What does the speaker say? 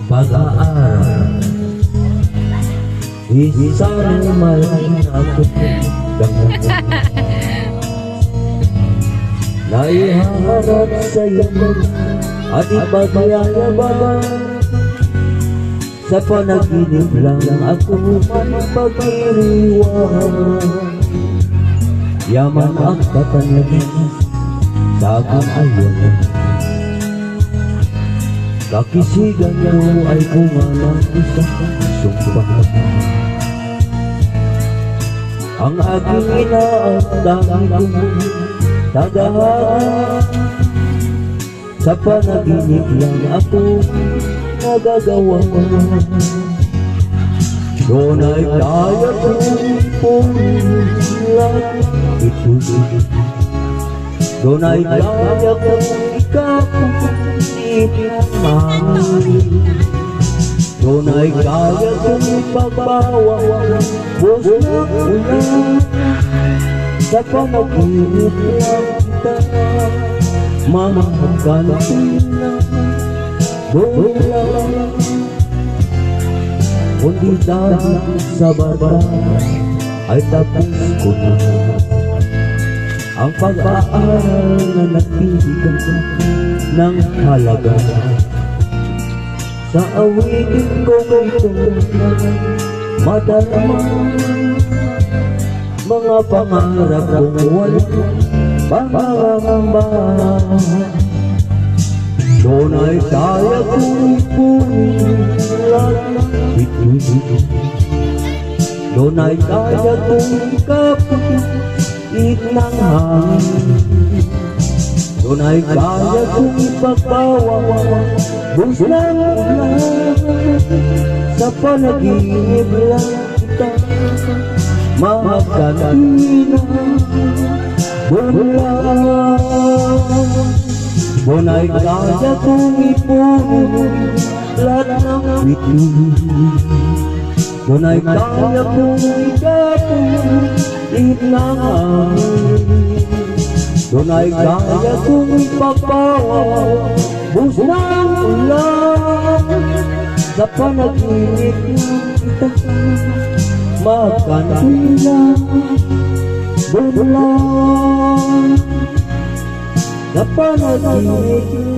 pag-aaral. Isang malaking ako naiharap sa'yo at ipagyayabang. Sa panaginip lang ako magpagiriwan. Yaman ang katanagin sa aking ayon. Kakisigan mo ay kumalang isang sumpah. Ang aking inaandahan tagahan. Sa panaginip lang ako nagagawa. Doon ay kaya kong pulang ito. Doon ay kaya kong ikapulit doon ay kaya kong pagbawa buhos ng ulan. Sa panaginip lang kita mamakantin lang. Doon lang kundi dahil sa baba ay tapos ko na ang pag-aaral na nagbibigan ng halaga. Sa awitin ko ito madarama mga pangarap kong walang pangangamba. Doon ay kaya kong pulang ito. Doon ay kaya kong kapulit ng hangin. Doon ay kaya kong ipagbawa buhos ng ulan. Sa panaginip lang kita makakantina. Doon ay kaya kong ipunin lahat ng bituin. Doon ay kaya kong ikapulit ng hangin. Doon ay kaya kong ipagbawa buhos ng ulan. Sa panaginip lang kita makakantina. Doon lang sa panaginip